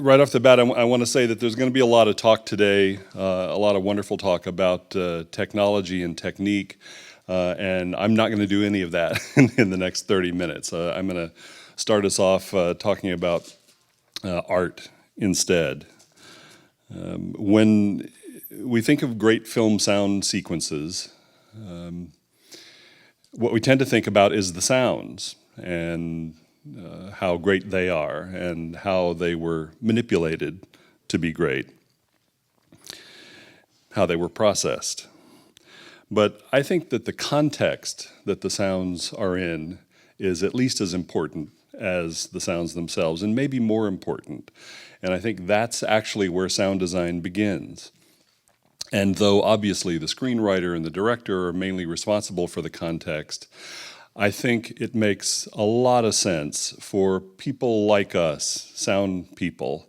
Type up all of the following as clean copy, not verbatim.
Right off the bat, I want to say that there's going to be a lot of talk today, a lot of wonderful talk about technology and technique, and I'm not going to do any of that in the next 30 minutes. I'm going to start us off talking about art instead. When we think of great film sound sequences, what we tend to think about is the sounds and how great they are and how they were manipulated to be great, how they were processed. But I think that the context that the sounds are in is at least as important as the sounds themselves, and maybe more important. And I think that's actually where sound design begins. And though obviously the screenwriter and the director are mainly responsible for the context, I think it makes a lot of sense for people like us, sound people,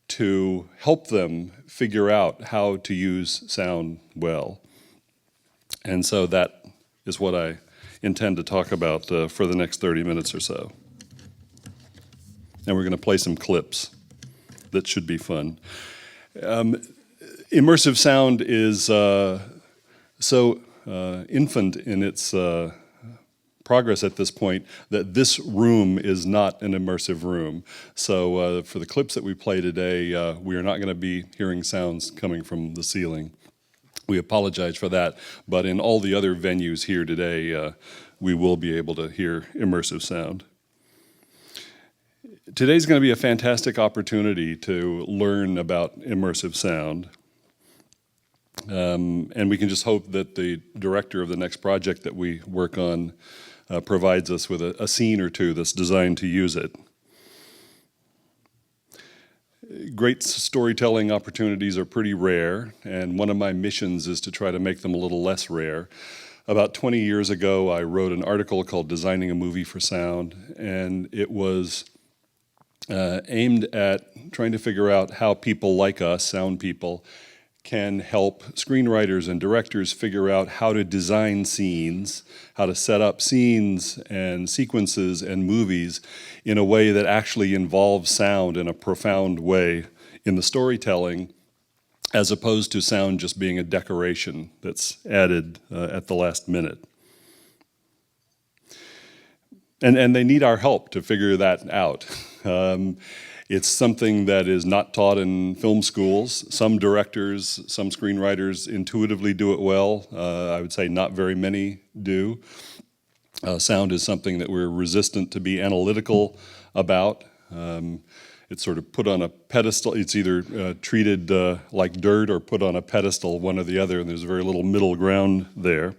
to help them figure out how to use sound well. And so that is what I intend to talk about for the next 30 minutes or so. And we're going to play some clips that should be fun. Immersive sound is so infant in its progress at this point that this room is not an immersive room. So for the clips that we play today, we are not going to be hearing sounds coming from the ceiling. We apologize for that, but in all the other venues here today, we will be able to hear immersive sound. Today's going to be a fantastic opportunity to learn about immersive sound. And we can just hope that the director of the next project that we work on provides us with a scene or two that's designed to use it. Great storytelling opportunities are pretty rare, and one of my missions is to try to make them a little less rare. About 20 years ago, I wrote an article called Designing a Movie for Sound, and it was aimed at trying to figure out how people like us, sound people, can help screenwriters and directors figure out how to design scenes, how to set up scenes and sequences and movies in a way that actually involves sound in a profound way in the storytelling, as opposed to sound just being a decoration that's added at the last minute. And they need our help to figure that out. It's something that is not taught in film schools. Some directors, some screenwriters intuitively do it well. I would say not very many do. Sound is something that we're resistant to be analytical about. It's sort of put on a pedestal. It's either treated like dirt or put on a pedestal, one or the other, and there's very little middle ground there.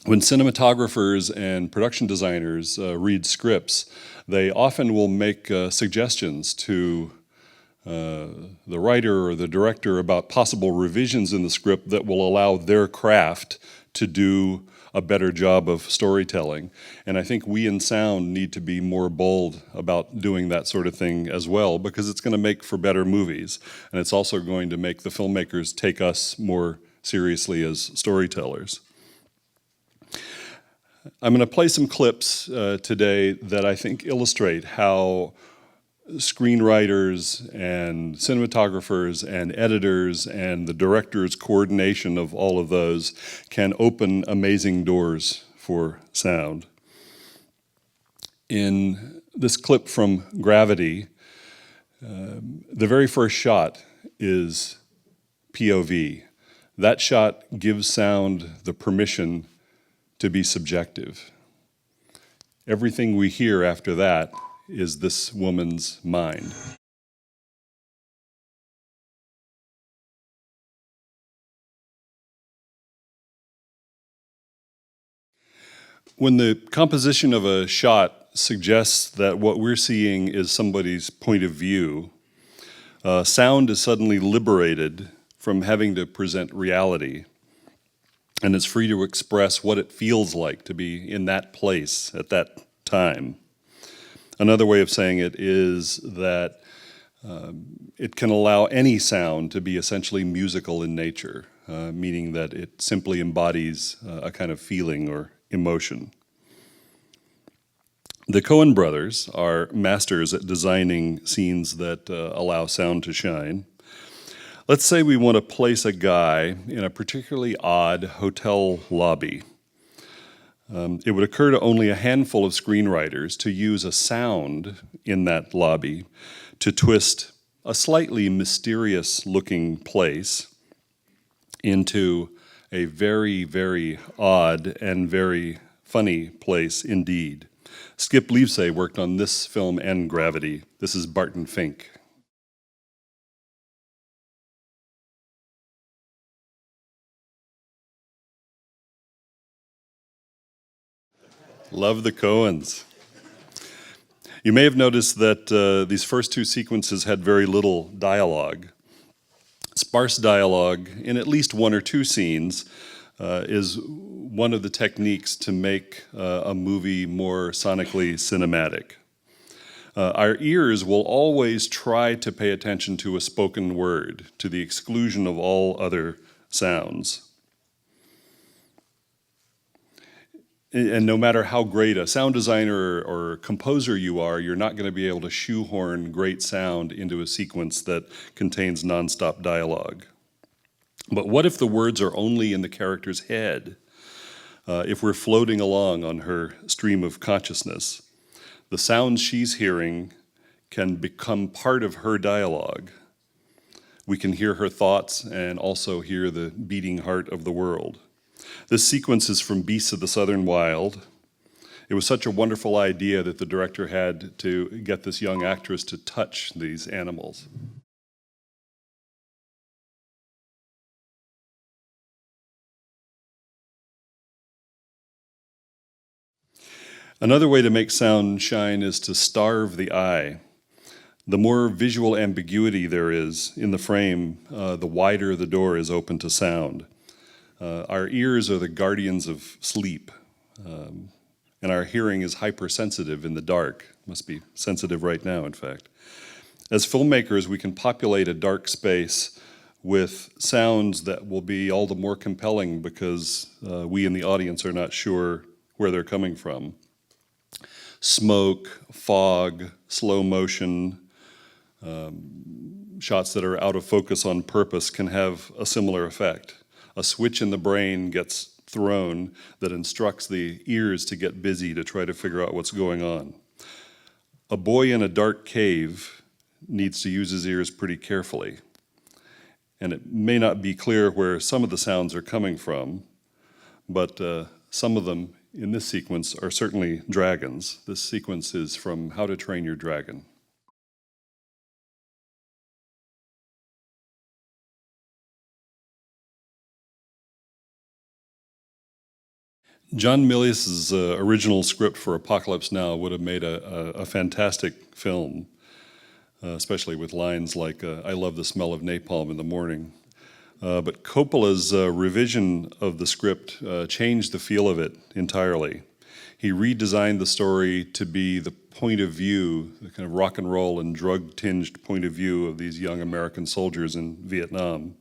When cinematographers and production designers read scripts, they often will make suggestions to the writer or the director about possible revisions in the script that will allow their craft to do a better job of storytelling. And I think we in sound need to be more bold about doing that sort of thing as well, because it's going to make for better movies. And it's also going to make the filmmakers take us more seriously as storytellers. I'm going to play some clips today that I think illustrate how screenwriters and cinematographers and editors and the director's coordination of all of those can open amazing doors for sound. In this clip from Gravity, the very first shot is POV. That shot gives sound the permission to be subjective. Everything we hear after that is this woman's mind. When the composition of a shot suggests that what we're seeing is somebody's point of view, sound is suddenly liberated from having to present reality. And it's free to express what it feels like to be in that place at that time. Another way of saying it is that it can allow any sound to be essentially musical in nature, meaning that it simply embodies a kind of feeling or emotion. The Coen brothers are masters at designing scenes that allow sound to shine. Let's say we want to place a guy in a particularly odd hotel lobby. It would occur to only a handful of screenwriters to use a sound in that lobby to twist a slightly mysterious looking place into a very, very odd and very funny place indeed. Skip Leavesay worked on this film and Gravity. This is Barton Fink. Love the Coens. You may have noticed that these first two sequences had very little dialogue. Sparse dialogue in at least one or two scenes is one of the techniques to make a movie more sonically cinematic. Our ears will always try to pay attention to a spoken word to the exclusion of all other sounds. And no matter how great a sound designer or composer you are, you're not going to be able to shoehorn great sound into a sequence that contains nonstop dialogue. But what if the words are only in the character's head? If we're floating along on her stream of consciousness, the sounds she's hearing can become part of her dialogue. We can hear her thoughts and also hear the beating heart of the world. This sequence is from Beasts of the Southern Wild. It was such a wonderful idea that the director had to get this young actress to touch these animals. Another way to make sound shine is to starve the eye. The more visual ambiguity there is in the frame, the wider the door is open to sound. Our ears are the guardians of sleep, and our hearing is hypersensitive in the dark. Must be sensitive right now, in fact. As filmmakers, we can populate a dark space with sounds that will be all the more compelling because we in the audience are not sure where they're coming from. Smoke, fog, slow motion, shots that are out of focus on purpose can have a similar effect. A switch in the brain gets thrown that instructs the ears to get busy to try to figure out what's going on. A boy in a dark cave needs to use his ears pretty carefully. And it may not be clear where some of the sounds are coming from, but some of them in this sequence are certainly dragons. This sequence is from How to Train Your Dragon. John Milius's original script for Apocalypse Now would have made a fantastic film, especially with lines like, I love the smell of napalm in the morning. But Coppola's revision of the script changed the feel of it entirely. He redesigned the story to be the point of view, the kind of rock and roll and drug-tinged point of view of these young American soldiers in Vietnam.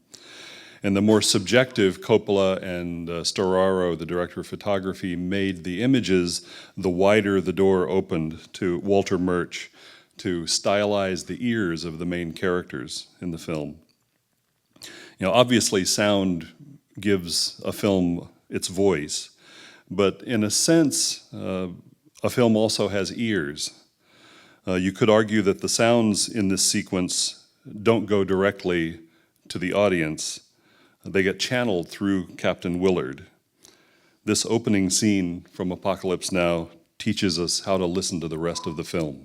And the more subjective Coppola and Storaro, the director of photography, made the images, the wider the door opened to Walter Murch to stylize the ears of the main characters in the film. You know, obviously sound gives a film its voice, but in a sense, a film also has ears. You could argue that the sounds in this sequence don't go directly to the audience. They get channeled through Captain Willard. This opening scene from Apocalypse Now teaches us how to listen to the rest of the film.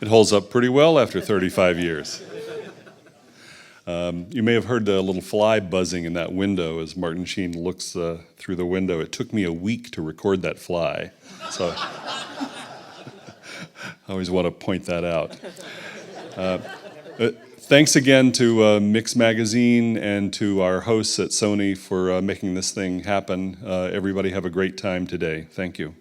It holds up pretty well after 35 years. You may have heard the little fly buzzing in that window as Martin Sheen looks through the window. It took me a week to record that fly, so I always want to point that out. Thanks again to Mix Magazine and to our hosts at Sony for making this thing happen. Everybody have a great time today. Thank you.